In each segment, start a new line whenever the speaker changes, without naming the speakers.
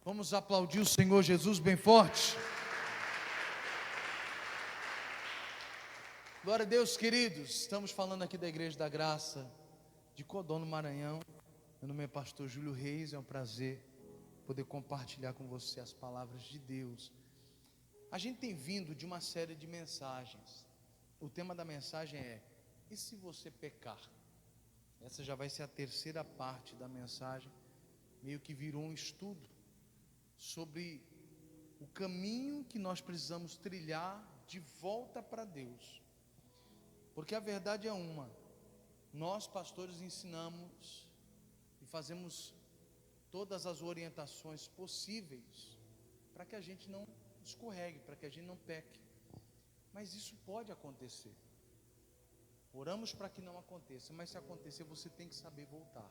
Vamos aplaudir o Senhor Jesus bem forte. Glória a Deus, queridos. Estamos falando aqui da Igreja da Graça de Codó, no Maranhão. Meu nome é pastor Júlio Reis. É um prazer poder compartilhar com você as palavras de Deus. A gente tem vindo de uma série de mensagens. O tema da mensagem é: e se você pecar? Essa já vai ser a terceira parte da mensagem. Meio que virou um estudo sobre o caminho que nós precisamos trilhar de volta para Deus. Porque a verdade é uma: nós pastores ensinamos e fazemos todas as orientações possíveis para que a gente não escorregue, para que a gente não peque. Mas isso pode acontecer. Oramos para que não aconteça, mas se acontecer, você tem que saber voltar.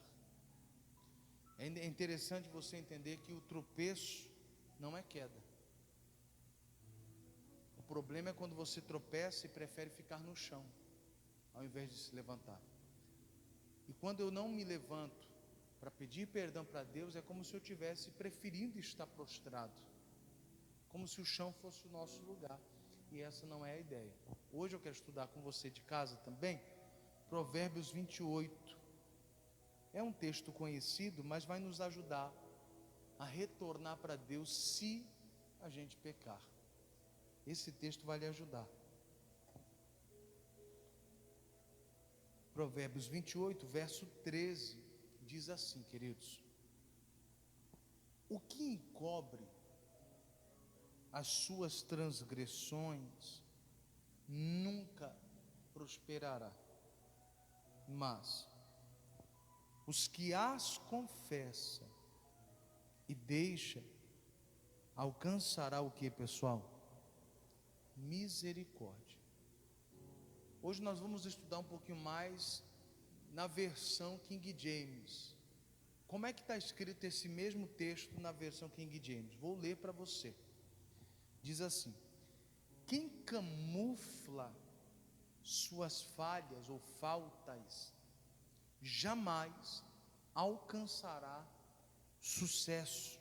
É interessante você entender que o tropeço não é queda. O problema é quando você tropeça e prefere ficar no chão, ao invés de se levantar. E quando eu não me levanto para pedir perdão para Deus, é como se eu estivesse preferindo estar prostrado, como se o chão fosse o nosso lugar. E essa não é a ideia. Hoje eu quero estudar com você de casa também Provérbios 28. É um texto conhecido, mas vai nos ajudar a retornar para Deus se a gente pecar. Esse texto vai lhe ajudar. Provérbios 28, verso 13, diz assim, queridos: o que encobre as suas transgressões nunca prosperará, mas os que as confessa e deixa alcançará o que, pessoal? Misericórdia. Hoje nós vamos estudar um pouquinho mais na versão King James. Como é que está escrito esse mesmo texto na versão King James? Vou ler para você. Diz assim: quem camufla suas falhas ou faltas jamais alcançará sucesso.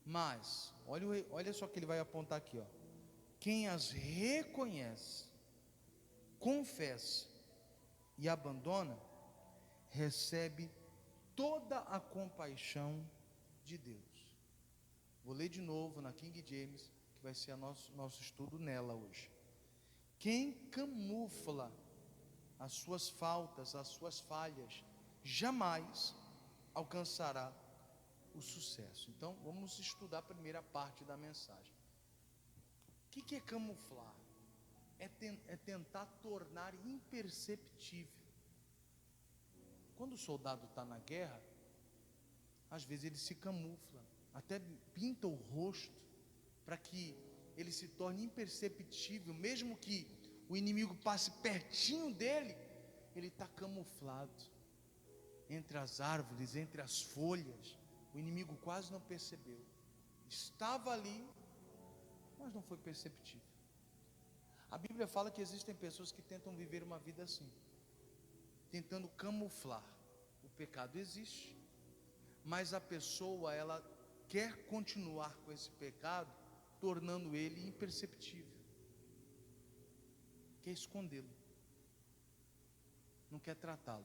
Mas, olha só que ele vai apontar aqui, ó. Quem as reconhece, confessa e abandona, recebe toda a compaixão de Deus. Vou ler de novo na King James, que vai ser nosso estudo nela hoje. Quem camufla as suas faltas, as suas falhas, jamais alcançará o sucesso. Então, vamos estudar a primeira parte da mensagem. O que é camuflar? É tentar tornar imperceptível. Quando o soldado está na guerra, às vezes ele se camufla, até pinta o rosto, para que ele se torne imperceptível, mesmo que o inimigo passe pertinho dele, ele está camuflado entre as árvores, entre as folhas. O inimigo quase não percebeu, estava ali, mas não foi perceptível. A Bíblia fala que existem pessoas que tentam viver uma vida assim, tentando camuflar. O pecado existe, mas a pessoa, ela quer continuar com esse pecado, tornando ele imperceptível. Quer escondê-lo, não quer tratá-lo.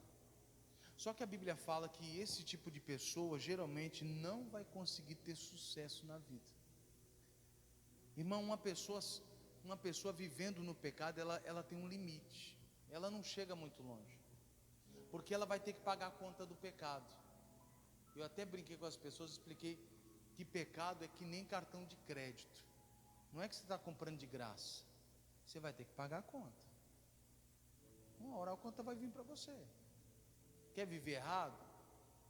Só que a Bíblia fala que esse tipo de pessoa geralmente não vai conseguir ter sucesso na vida. Irmão, uma pessoa vivendo no pecado, ela tem um limite, ela não chega muito longe, porque ela vai ter que pagar a conta do pecado. Eu até brinquei com as pessoas, expliquei que pecado é que nem cartão de crédito. Não é que você está comprando de graça, você vai ter que pagar a conta. Uma hora a conta vai vir para você. Quer viver errado?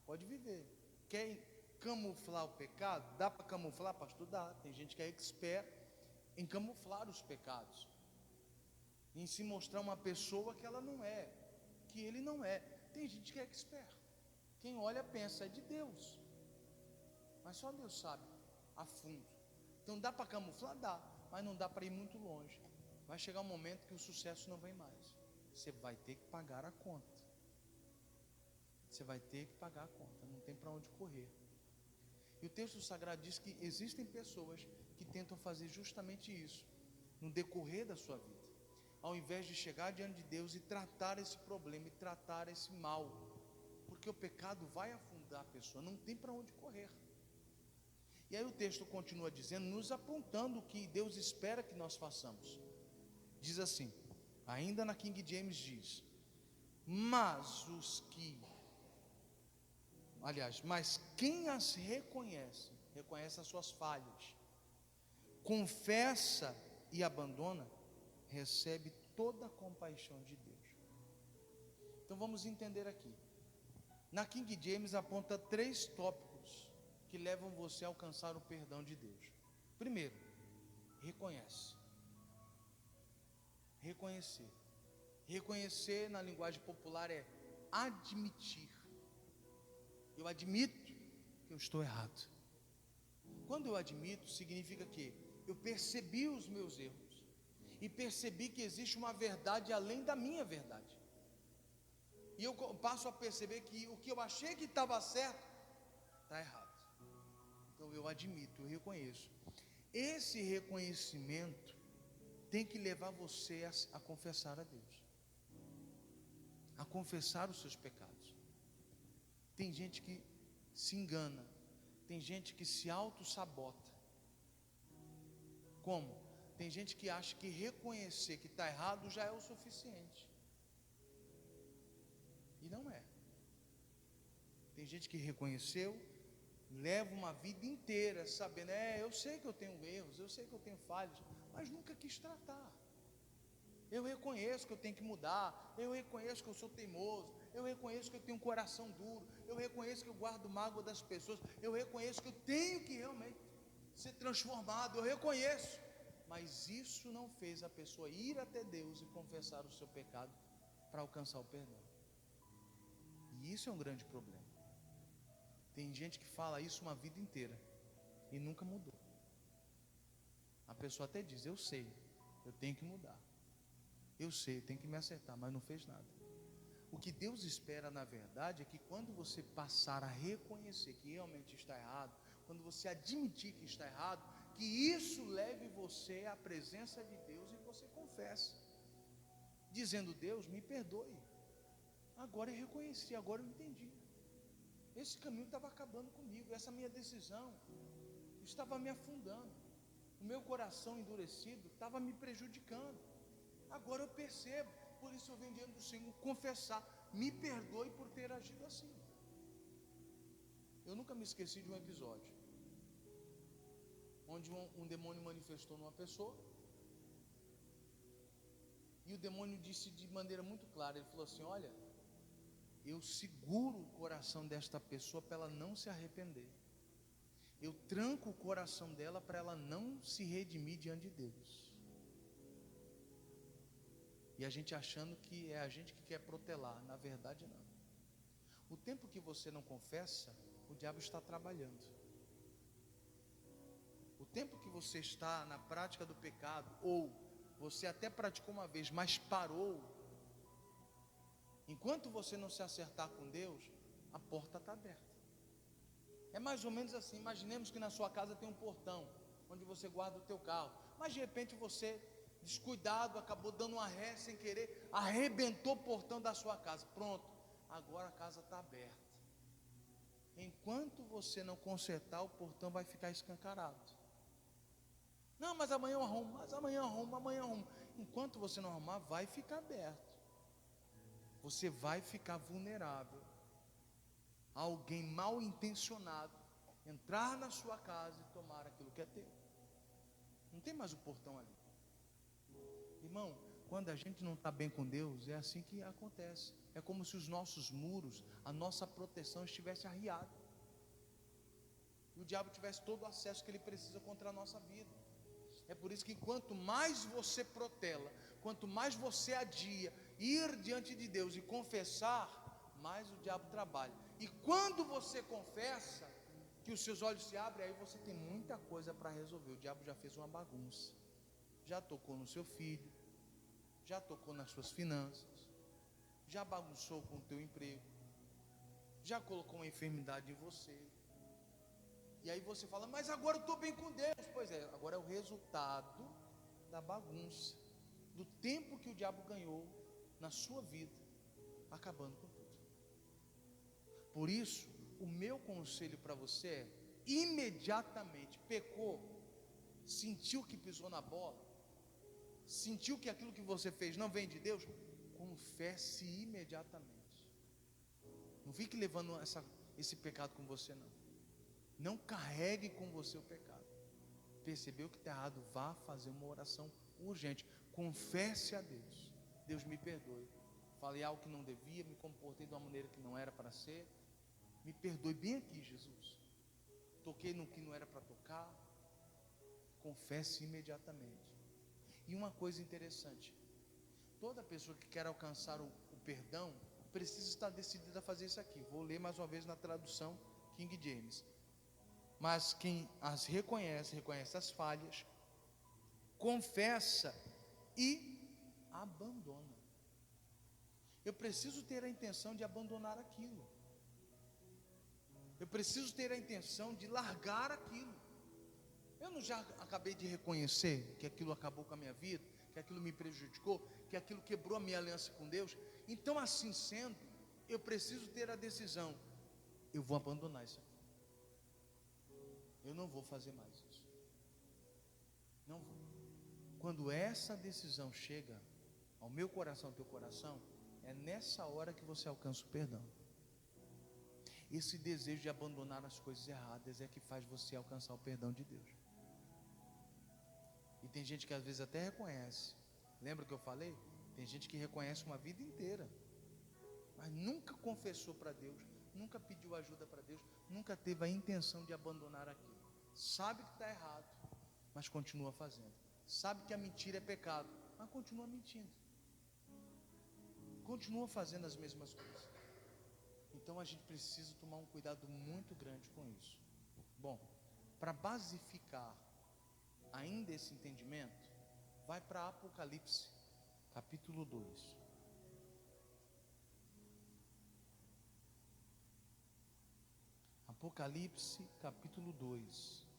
Pode viver. Quer camuflar o pecado? Dá para camuflar, pastor? Dá. Tem gente que é expert em camuflar os pecados, em se mostrar uma pessoa que ela não é, que ele não é. Tem gente que é expert. Quem olha pensa, é de Deus, mas só Deus sabe a fundo. Então dá para camuflar? Dá, mas não dá para ir muito longe. Vai chegar um momento que o sucesso não vem mais. Você vai ter que pagar a conta. Você vai ter que pagar a conta, não tem para onde correr. E o texto sagrado diz que existem pessoas que tentam fazer justamente isso no decorrer da sua vida, ao invés de chegar diante de Deus e tratar esse problema, e tratar esse mal, porque o pecado vai afundar a pessoa, não tem para onde correr. E aí o texto continua dizendo, nos apontando o que Deus espera que nós façamos. Diz assim, ainda na King James diz, mas quem as reconhece, reconhece as suas falhas, confessa e abandona, recebe toda a compaixão de Deus. Então vamos entender aqui. Na King James aponta 3 tópicos que levam você a alcançar o perdão de Deus. Primeiro, reconhece. Reconhecer. Reconhecer na linguagem popular é admitir. Eu admito que eu estou errado. Quando eu admito, significa que eu percebi os meus erros e percebi que existe uma verdade além da minha verdade. E eu passo a perceber que o que eu achei que estava certo está errado. Então eu admito, eu reconheço. Esse reconhecimento tem que levar você a confessar a Deus, a confessar os seus pecados. Tem gente que se engana, tem gente que se auto-sabota. Como? Tem gente que acha que reconhecer que está errado já é o suficiente. E não é. Tem gente que reconheceu, leva uma vida inteira sabendo, eu sei que eu tenho erros, eu sei que eu tenho falhas, mas nunca quis tratar. Eu reconheço que eu tenho que mudar, eu reconheço que eu sou teimoso, eu reconheço que eu tenho um coração duro, eu reconheço que eu guardo mágoa das pessoas, eu reconheço que eu tenho que realmente ser transformado, eu reconheço, mas isso não fez a pessoa ir até Deus e confessar o seu pecado para alcançar o perdão. E isso é um grande problema. Tem gente que fala isso uma vida inteira e nunca mudou. A pessoa até diz, eu sei, eu tenho que mudar, eu sei, eu tenho que me acertar, mas não fez nada. O que Deus espera na verdade é que quando você passar a reconhecer que realmente está errado, quando você admitir que está errado, que isso leve você à presença de Deus e você confesse, dizendo, Deus, me perdoe, agora eu reconheci, agora eu entendi, esse caminho estava acabando comigo, essa minha decisão estava me afundando, o meu coração endurecido estava me prejudicando, agora eu percebo, por isso eu venho diante do Senhor confessar, me perdoe por ter agido assim. Eu nunca me esqueci de um episódio onde um demônio manifestou numa pessoa, e o demônio disse de maneira muito clara, ele falou assim, olha, eu seguro o coração desta pessoa para ela não se arrepender, eu tranco o coração dela para ela não se redimir diante de Deus. E a gente achando que é a gente que quer protelar, na verdade não. O tempo que você não confessa, o diabo está trabalhando. O tempo que você está na prática do pecado, ou você até praticou uma vez, mas parou, enquanto você não se acertar com Deus, a porta está aberta. É mais ou menos assim, imaginemos que na sua casa tem um portão, onde você guarda o teu carro, mas de repente você, descuidado, acabou dando uma ré sem querer, arrebentou o portão da sua casa, pronto, agora a casa está aberta. Enquanto você não consertar, o portão vai ficar escancarado. Não, mas amanhã eu arrumo, amanhã eu arrumo. Enquanto você não arrumar, vai ficar aberto. Você vai ficar vulnerável a alguém mal intencionado entrar na sua casa e tomar aquilo que é teu. Não tem mais o portão ali. Irmão, quando a gente não está bem com Deus, é assim que acontece. É como se os nossos muros, a nossa proteção estivesse arriada, e o diabo tivesse todo o acesso que ele precisa contra a nossa vida. É por isso que quanto mais você protela, quanto mais você adia, ir diante de Deus e confessar, mais o diabo trabalha. E quando você confessa, que os seus olhos se abrem, aí você tem muita coisa para resolver. O diabo já fez uma bagunça, já tocou no seu filho, já tocou nas suas finanças, já bagunçou com o teu emprego, já colocou uma enfermidade em você, E aí você fala, mas agora eu estou bem com Deus. Pois é, agora é o resultado da bagunça, do tempo que o diabo ganhou na sua vida, acabando com tudo. Por isso, o meu conselho para você é: imediatamente pecou, sentiu que pisou na bola, sentiu que aquilo que você fez não vem de Deus, confesse imediatamente. Não fique levando esse pecado com você, não. Não carregue com você o pecado. Percebeu que está errado, vá fazer uma oração urgente, confesse a Deus. Deus, me perdoe, falei algo que não devia, me comportei de uma maneira que não era para ser, me perdoe bem aqui, Jesus, toquei no que não era para tocar. Confesse imediatamente. E uma coisa interessante, toda pessoa que quer alcançar o perdão precisa estar decidida a fazer isso aqui. Vou ler mais uma vez na tradução King James. Mas quem as reconhece as falhas, confessa e abandona. Eu preciso ter a intenção de abandonar aquilo. Eu preciso ter a intenção de largar aquilo. Eu não já acabei de reconhecer que aquilo acabou com a minha vida, que aquilo me prejudicou, que aquilo quebrou a minha aliança com Deus? Então, assim sendo, eu preciso ter a decisão: eu vou abandonar isso aqui. Eu não vou fazer mais isso. Não vou. Quando essa decisão chega ao meu coração, ao teu coração, é nessa hora que você alcança o perdão. Esse desejo de abandonar as coisas erradas é que faz você alcançar o perdão de Deus. E tem gente que às vezes até reconhece. Lembra que eu falei? Tem gente que reconhece uma vida inteira, mas nunca confessou para Deus, nunca pediu ajuda para Deus, nunca teve a intenção de abandonar aquilo. Sabe que está errado, mas continua fazendo. Sabe que a mentira é pecado, mas continua mentindo. Continua fazendo as mesmas coisas. Então a gente precisa tomar um cuidado muito grande com isso. Bom, para basificar ainda esse entendimento, vai para Apocalipse, capítulo 2. Apocalipse, capítulo 2.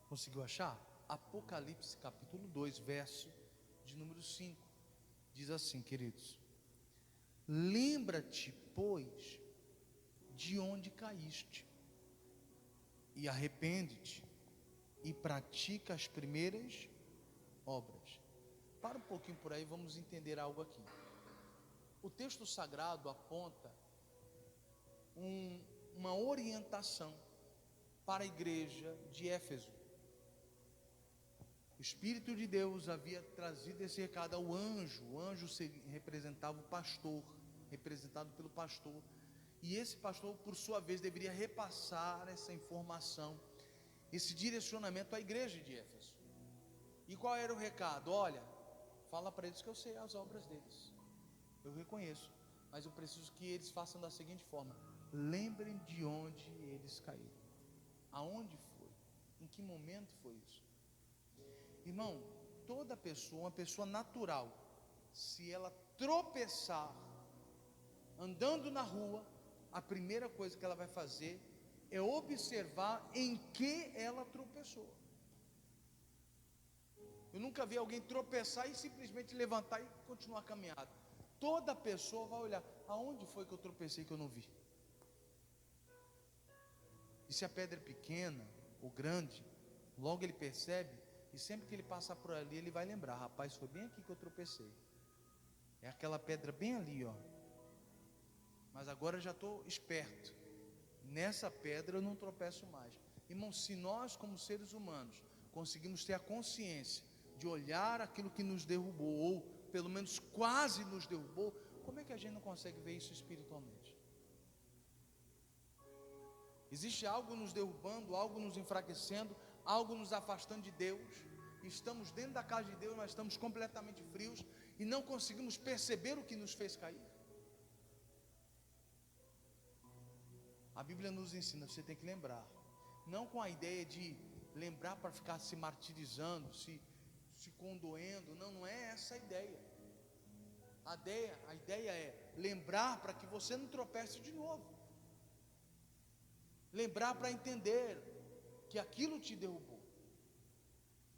Conseguiu achar? Apocalipse capítulo 2, verso de número 5. Diz assim, queridos: lembra-te, pois, de onde caíste, e arrepende-te, e pratica as primeiras obras. Para um pouquinho por aí, vamos entender algo aqui. O texto sagrado aponta uma orientação para a igreja de Éfeso. O Espírito de Deus havia trazido esse recado ao anjo. O anjo representava o pastor, representado pelo pastor. E esse pastor, por sua vez, deveria repassar essa informação, esse direcionamento à igreja de Éfeso. E qual era o recado? Olha, fala para eles que eu sei as obras deles, eu reconheço, mas eu preciso que eles façam da seguinte forma: lembrem de onde eles caíram, aonde foi, em que momento foi isso. Irmão, toda pessoa, uma pessoa natural, se ela tropeçar andando na rua, a primeira coisa que ela vai fazer é observar em que ela tropeçou. Eu nunca vi alguém tropeçar e simplesmente levantar e continuar a caminhada. Toda pessoa vai olhar: aonde foi que eu tropecei que eu não vi? E se a pedra é pequena ou grande, logo ele percebe. E sempre que ele passar por ali, ele vai lembrar: rapaz, foi bem aqui que eu tropecei. É aquela pedra bem ali, ó. Mas agora eu já estou esperto. Nessa pedra eu não tropeço mais. Irmão, se nós como seres humanos conseguimos ter a consciência de olhar aquilo que nos derrubou, ou pelo menos quase nos derrubou, como é que a gente não consegue ver isso espiritualmente? Existe algo nos derrubando, algo nos enfraquecendo, algo nos afastando de Deus. Estamos dentro da casa de Deus, mas estamos completamente frios. e não conseguimos perceber o que nos fez cair. A Bíblia nos ensina, você tem que lembrar, não com a ideia de lembrar para ficar se martirizando, se condoendo, não é essa a ideia. A ideia é lembrar para que você não tropece de novo, lembrar para entender que aquilo te derrubou.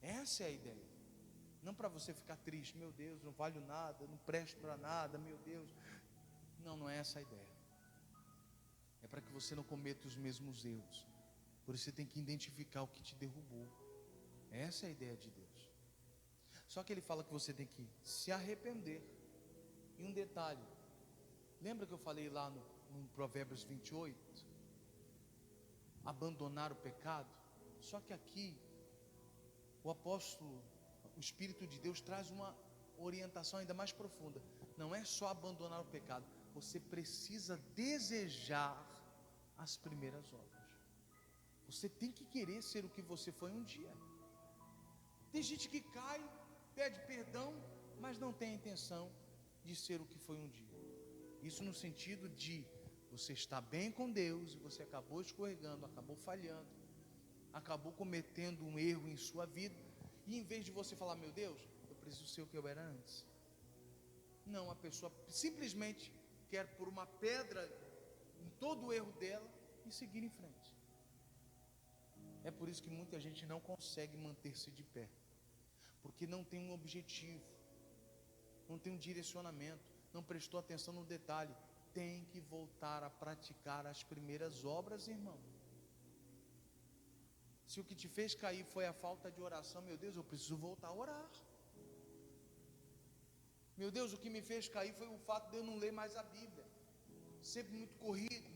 Essa é a ideia, não para você ficar triste, meu Deus, não valho nada, não presto para nada, meu Deus, não é essa a ideia. É para que você não cometa os mesmos erros. Por isso você tem que identificar o que te derrubou. Essa é a ideia de Deus. Só que ele fala que você tem que se arrepender. E um detalhe, lembra que eu falei lá no Provérbios 28? Abandonar o pecado. Só que aqui o apóstolo, o Espírito de Deus traz uma orientação ainda mais profunda. Não é só abandonar o pecado, você precisa desejar as primeiras obras. Você tem que querer ser o que você foi um dia. Tem gente que cai, pede perdão, mas não tem a intenção de ser o que foi um dia. Isso no sentido de você está bem com Deus e você acabou escorregando, acabou falhando, acabou cometendo um erro em sua vida, e em vez de você falar, meu Deus, eu preciso ser o que eu era antes. Não, a pessoa simplesmente quer pôr uma pedra em todo o erro dela e seguir em frente. É por isso que muita gente não consegue manter-se de pé, porque não tem um objetivo, não tem um direcionamento, não prestou atenção no detalhe. Tem que voltar a praticar as primeiras obras, irmão. Se o que te fez cair foi a falta de oração, meu Deus, eu preciso voltar a orar. Meu Deus, o que me fez cair foi o fato de eu não ler mais a Bíblia. Sempre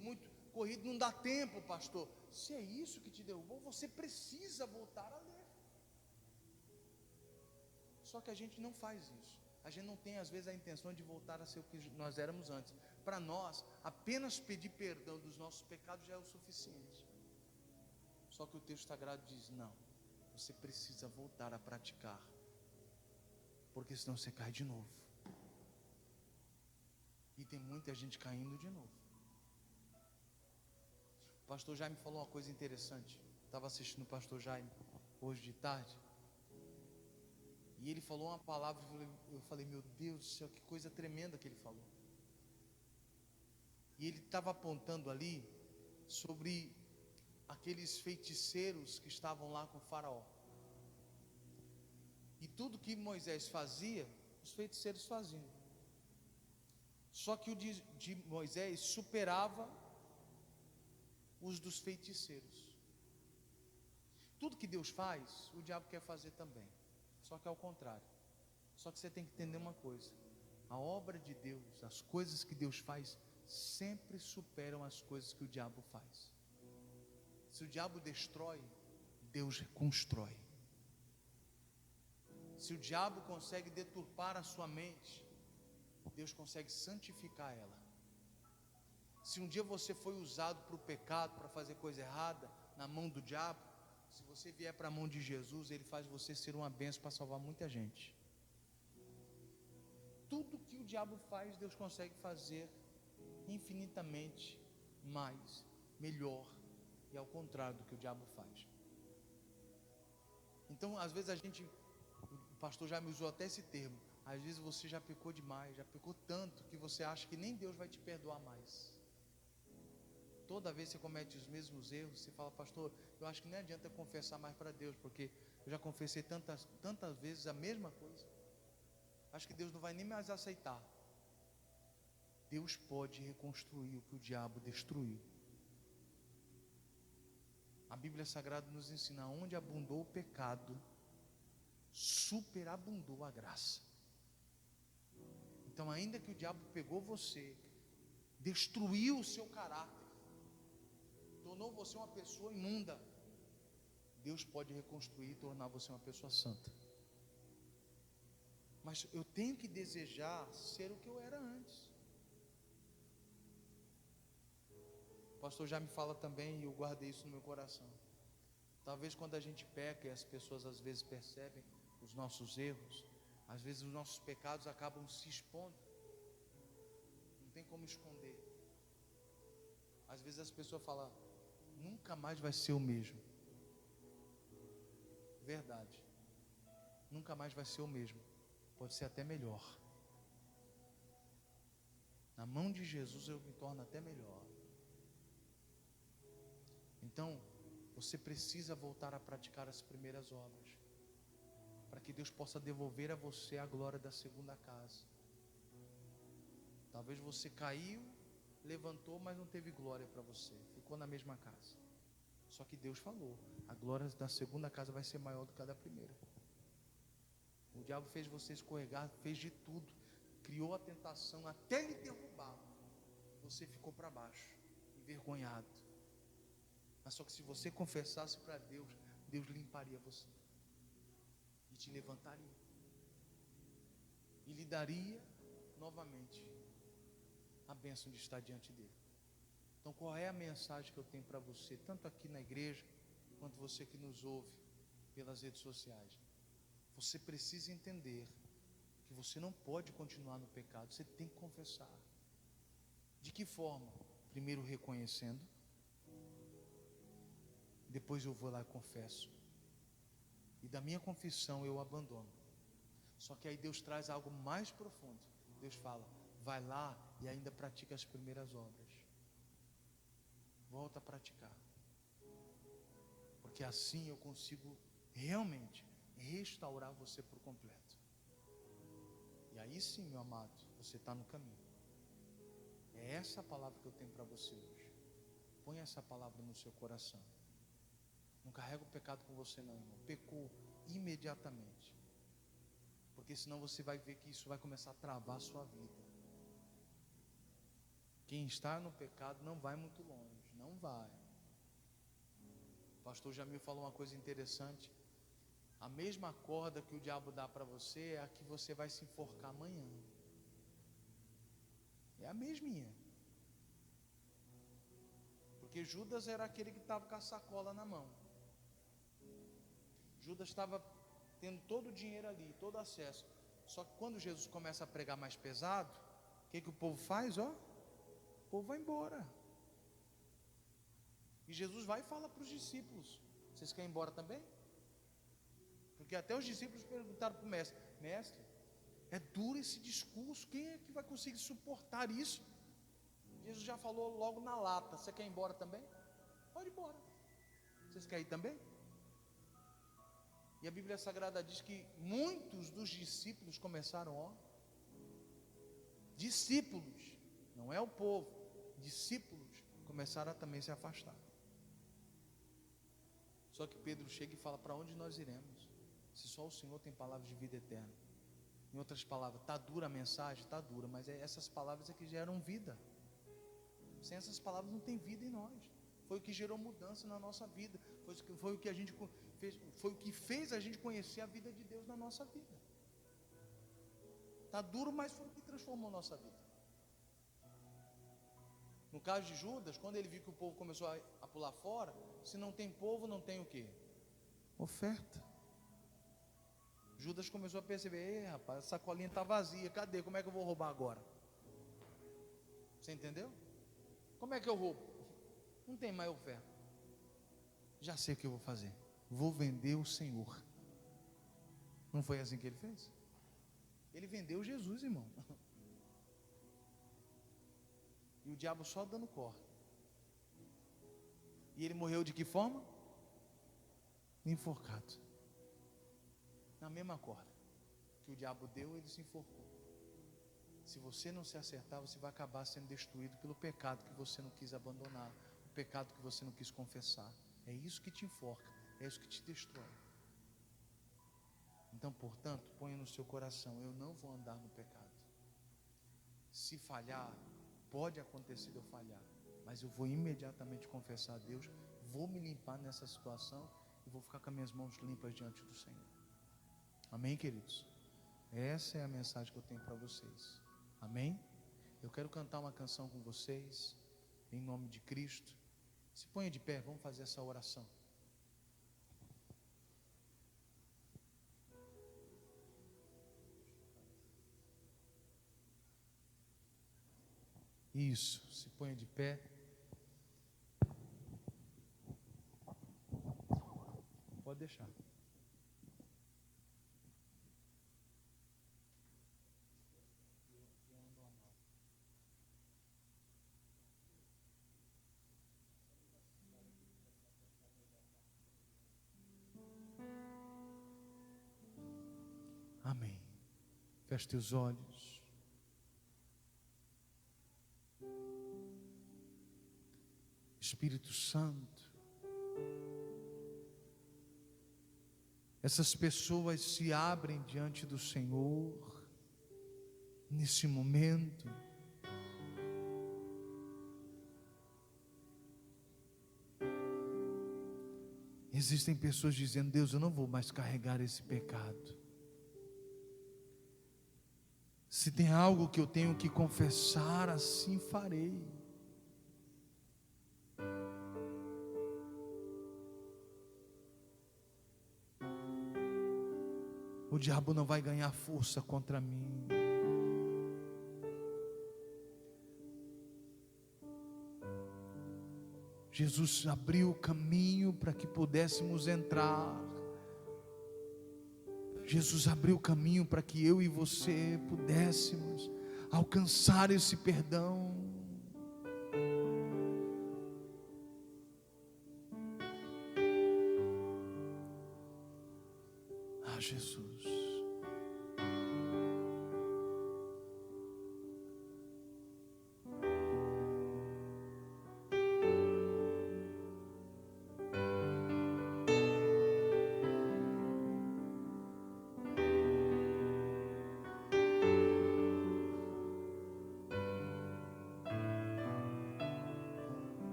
muito corrido, não dá tempo, pastor. Se é isso que te derrubou, você precisa voltar a ler. Só que a gente não faz isso. A gente não tem às vezes a intenção de voltar a ser o que nós éramos antes. Para nós, apenas pedir perdão dos nossos pecados já é o suficiente. Só que o texto sagrado diz, não, você precisa voltar a praticar, porque senão você cai de novo. E tem muita gente caindo de novo. O pastor Jaime falou uma coisa interessante. Estava assistindo o pastor Jaime hoje de tarde, e ele falou uma palavra, eu falei, meu Deus do céu, que coisa tremenda que ele falou. E ele estava apontando ali sobre aqueles feiticeiros que estavam lá com o faraó. E tudo que Moisés fazia, os feiticeiros faziam. Só que o de Moisés superava os dos feiticeiros. Tudo que Deus faz, o diabo quer fazer também. Só que é ao contrário. Só que você tem que entender uma coisa: a obra de Deus, as coisas que Deus faz, sempre superam as coisas que o diabo faz. Se o diabo destrói, Deus reconstrói. Se o diabo consegue deturpar a sua mente, Deus consegue santificar ela. Se um dia você foi usado para o pecado, para fazer coisa errada, na mão do diabo, se você vier para a mão de Jesus, Ele faz você ser uma bênção para salvar muita gente. Tudo que o diabo faz, Deus consegue fazer infinitamente mais, melhor, e ao contrário do que o diabo faz. Então, às vezes o pastor já me usou até esse termo, às vezes você já pecou demais, já pecou tanto, que você acha que nem Deus vai te perdoar mais. Toda vez que você comete os mesmos erros, você fala, pastor, eu acho que nem adianta eu confessar mais para Deus, porque eu já confessei tantas vezes a mesma coisa. Acho que Deus não vai nem mais aceitar. Deus pode reconstruir o que o diabo destruiu. A Bíblia Sagrada nos ensina: onde abundou o pecado, superabundou a graça. Então, ainda que o diabo pegou você, destruiu o seu caráter, tornou você uma pessoa imunda, Deus pode reconstruir e tornar você uma pessoa santa. Mas eu tenho que desejar ser o que eu era antes. O pastor já me fala também, e eu guardei isso no meu coração. Talvez quando a gente peca e as pessoas às vezes percebem os nossos erros, Às vezes os nossos pecados acabam se expondo. Não tem como esconder. Às vezes as pessoas falam, nunca mais vai ser o mesmo. Verdade. Nunca mais vai ser o mesmo. Pode ser até melhor. Na mão de Jesus eu me torno até melhor. Então, você precisa voltar a praticar as primeiras obras, para que Deus possa devolver a você a glória da segunda casa. Talvez você caiu, levantou, mas não teve glória para você, ficou na mesma casa. Só que Deus falou, a glória da segunda casa vai ser maior do que a da primeira. O diabo fez você escorregar, fez de tudo, criou a tentação até lhe derrubar. Você ficou para baixo, envergonhado. Mas só que se você confessasse para Deus, Deus limparia você e te levantaria e lhe daria novamente a bênção de estar diante dele. Então, qual é a mensagem que eu tenho para você, tanto aqui na igreja, quanto você que nos ouve pelas redes sociais? Você precisa entender que você não pode continuar no pecado, você tem que confessar. De que forma? Primeiro reconhecendo, depois eu vou lá e confesso, e da minha confissão eu abandono. Só que aí Deus traz algo mais profundo. Deus fala, vai lá e ainda pratica as primeiras obras. Volta a praticar, porque assim eu consigo realmente restaurar você por completo. E aí sim, meu amado, você está no caminho. É essa a palavra que eu tenho para você hoje. Põe essa palavra no seu coração. Não carrega o pecado com você não, irmão. Pecou imediatamente, porque senão você vai ver que isso vai começar a travar a sua vida. Quem está no pecado não vai muito longe, não vai. O pastor Jamil falou uma coisa interessante. A mesma corda que o diabo dá para você é a que você vai se enforcar amanhã. É a mesminha. Porque Judas era aquele que estava com a sacola na mão. Judas estava tendo todo o dinheiro ali, todo o acesso. Só que quando Jesus começa a pregar mais pesado, o que o povo faz? O povo vai embora. E Jesus vai e fala para os discípulos, vocês querem ir embora também? Porque até os discípulos perguntaram para o mestre, mestre, é duro esse discurso, quem é que vai conseguir suportar isso? Jesus já falou logo na lata, você quer ir embora também? Pode ir embora. Vocês querem ir também? E a Bíblia Sagrada diz que muitos dos discípulos começaram, discípulos, não é o povo, discípulos começaram a também se afastar. Só que Pedro chega e fala, para onde nós iremos? Se só o Senhor tem palavras de vida eterna. Em outras palavras, está dura a mensagem? Está dura, mas essas palavras é que geram vida. Sem essas palavras não tem vida em nós. Foi o que gerou mudança na nossa vida. Foi o que a gente fez, foi o que fez a gente conhecer a vida de Deus na nossa vida. Está duro, mas foi o que transformou a nossa vida. No caso de Judas, quando ele viu que o povo começou a pular fora, se não tem povo, não tem o quê? Oferta. Judas começou a perceber, rapaz, a sacolinha está vazia, cadê? Como é que eu vou roubar agora? Você entendeu? Como é que eu roubo? Não tem mais oferta. Já sei o que eu vou fazer. Vou vender o Senhor. Não foi assim que ele fez? Ele vendeu Jesus, irmão. E o diabo só dando corda. E ele morreu de que forma? Enforcado. Na mesma corda que o diabo deu, ele se enforcou. Se você não se acertar, você vai acabar sendo destruído pelo pecado que você não quis abandonar, o pecado que você não quis confessar. É isso que te enforca, é isso que te destrói. Então, portanto, ponha no seu coração, eu não vou andar no pecado. Se falhar, pode acontecer de eu falhar, mas eu vou imediatamente confessar a Deus, vou me limpar nessa situação e vou ficar com as minhas mãos limpas diante do Senhor. Amém, queridos? Essa é a mensagem que eu tenho para vocês. Amém? Eu quero cantar uma canção com vocês, em nome de Cristo. Se ponha de pé, vamos fazer essa oração. Isso, se ponha de pé. Pode deixar. Amém. Feche teus olhos. Espírito Santo, essas pessoas se abrem diante do Senhor nesse momento. Existem pessoas dizendo: Deus, eu não vou mais carregar esse pecado. Se tem algo que eu tenho que confessar, assim farei. O diabo não vai ganhar força contra mim. Jesus abriu o caminho para que pudéssemos entrar. Jesus abriu o caminho para que eu e você pudéssemos alcançar esse perdão. Ah, Jesus.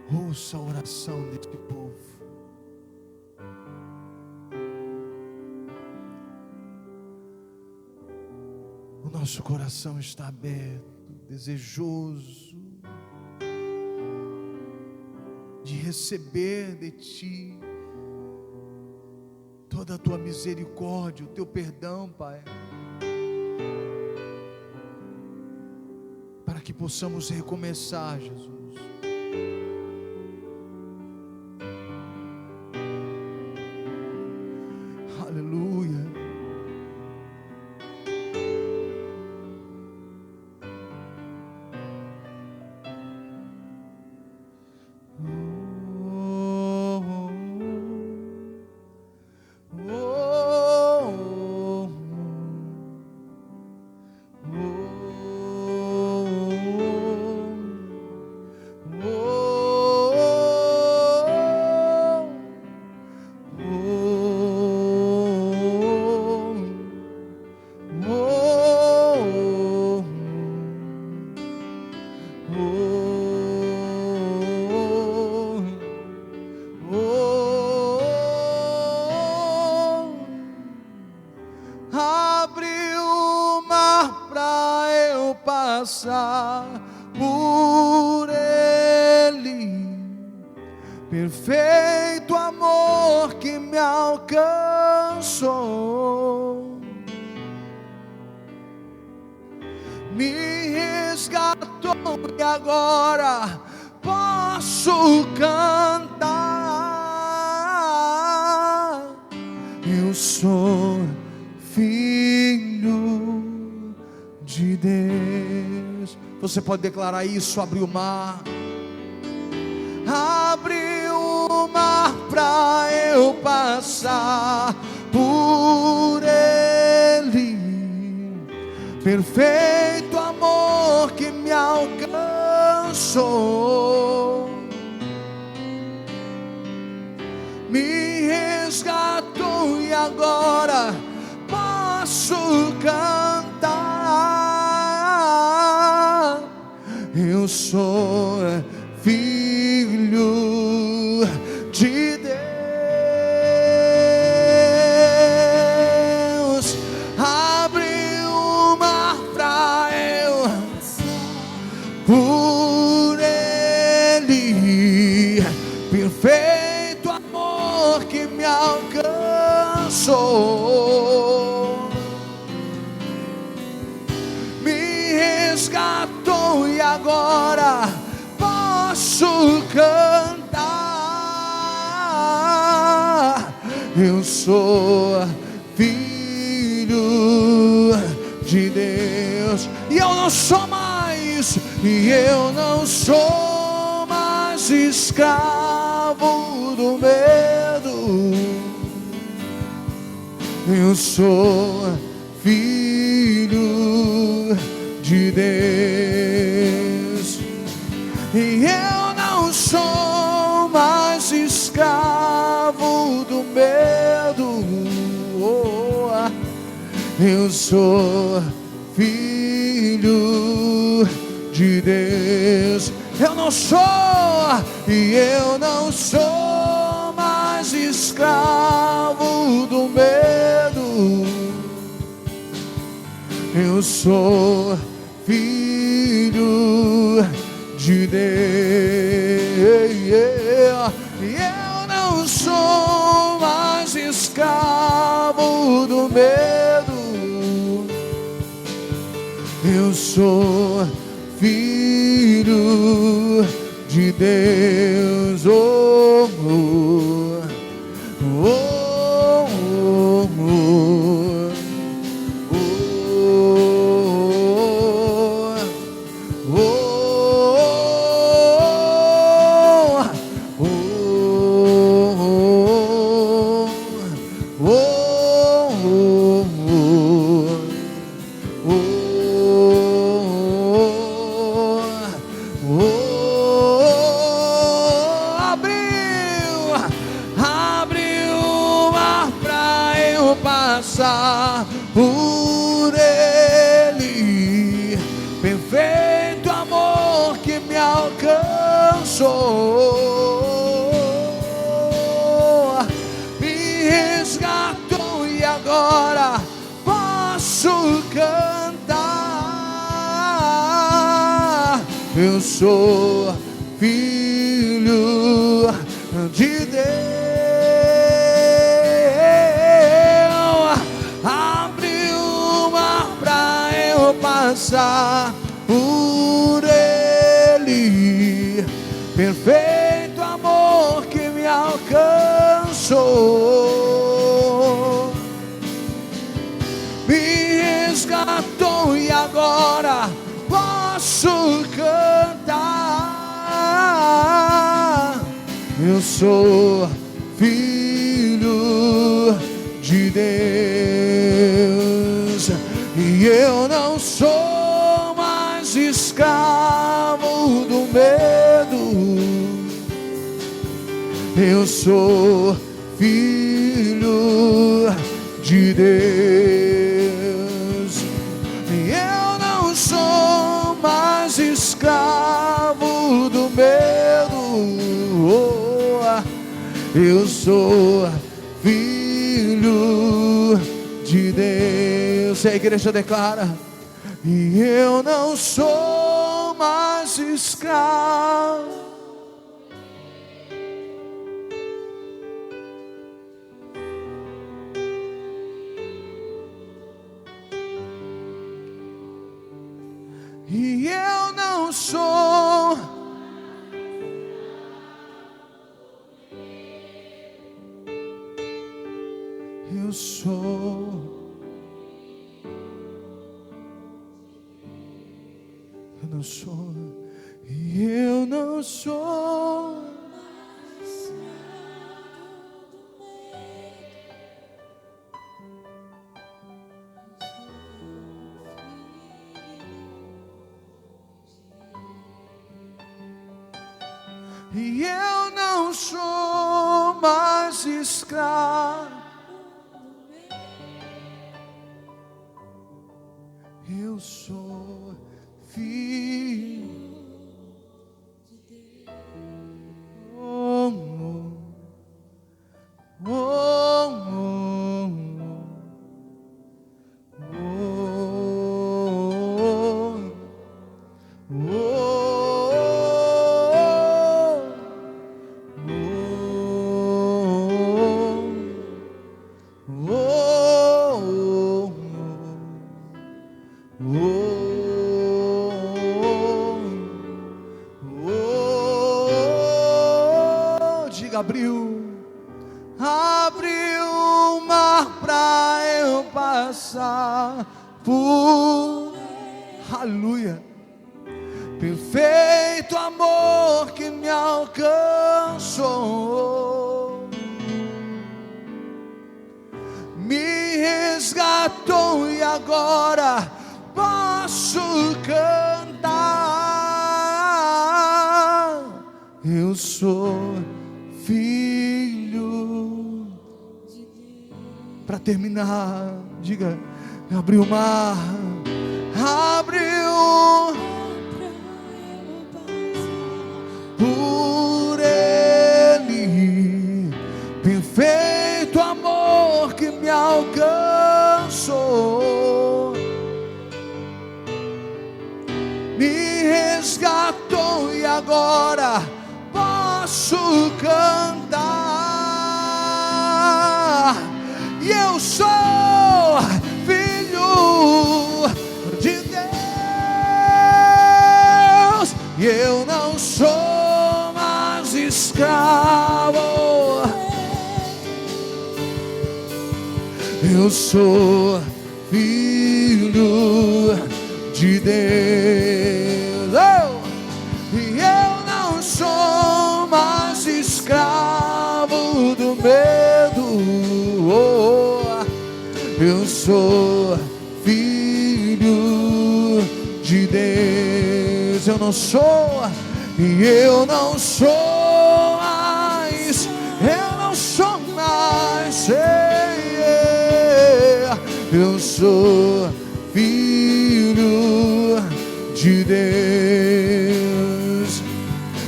Ouça a oração deste povo. O nosso coração está aberto, desejoso de receber de Ti toda a Tua misericórdia, o Teu perdão, Pai, para que possamos recomeçar, Jesus. Aleluia. Por Ele, perfeito amor que me alcançou, me resgatou e agora posso cantar. Eu sou filho de Deus. Você pode declarar isso? Abriu o mar, abriu o mar pra eu passar por Ele, perfeito amor que me alcançou, me resgatou e agora posso cantar. Eu sou filho de Deus. Abriu o mar pra eu por Ele, perfeito posso cantar. Eu sou filho de Deus, e eu não sou mais, e eu não sou mais escravo do medo. Eu sou filho de Deus, e eu não sou mais escravo do medo. Eu sou filho de Deus. Eu não sou, e eu não sou mais escravo do medo. Eu sou filho de Deus, e eu não sou mais escravo do medo. Eu sou filho de Deus. Oh, oh, oh, oh, oh, por Ele, perfeito amor que me alcançou, me resgatou e agora posso cantar. Eu sou filho de Deus. Passar por Ele, perfeito amor que me alcançou, me resgatou e agora posso cantar. Eu sou filho de Deus, e eu não sou mais escravo do medo. Eu sou filho de Deus, e eu não sou mais escravo do medo. Eu sou filho de Deus. A igreja declara: e eu não sou mais escravo. E eu não sou. Eu sou. Eu não sou. E eu não sou. E eu não sou mais escravo. Eu sou filho de Deus. Oh, oh, oh, oh, oh, oh. abriu o mar para eu passar por, aleluia, perfeito amor que me alcançou, me resgatou e agora posso cantar. Eu sou filho. Para terminar, diga: abriu o mar, abriu por ele, perfeito amor que me alcançou, me resgatou e agora posso cantar. E eu sou filho de Deus, e eu não sou mais escravo. Eu sou filho de Deus, e eu não sou mais escravo do medo. Eu sou filho de Deus. Eu não sou, e eu não sou mais, eu não sou mais. Eu sou filho de Deus,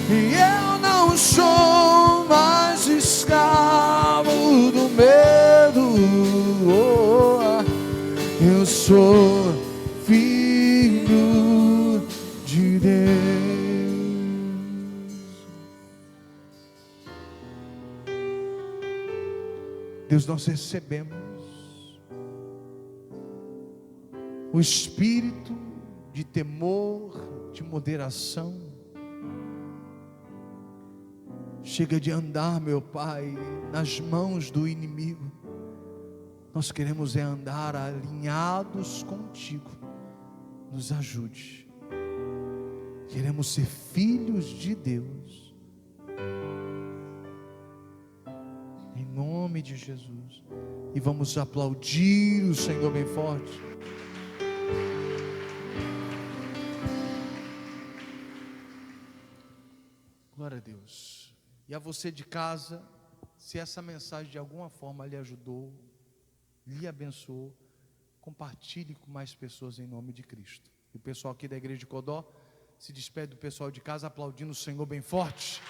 e eu não sou mais escravo do medo. Eu sou filho de Deus. Deus, nós recebemos o espírito de temor, de moderação. Chega de andar, meu Pai, nas mãos do inimigo. Nós queremos andar alinhados contigo. Nos ajude. Queremos ser filhos de Deus. Em nome de Jesus. E vamos aplaudir o Senhor bem forte. Glória a Deus. E a você de casa, se essa mensagem de alguma forma lhe ajudou, lhe abençoou, compartilhe com mais pessoas em nome de Cristo. E o pessoal aqui da igreja de Codó se despede do pessoal de casa aplaudindo o Senhor bem forte.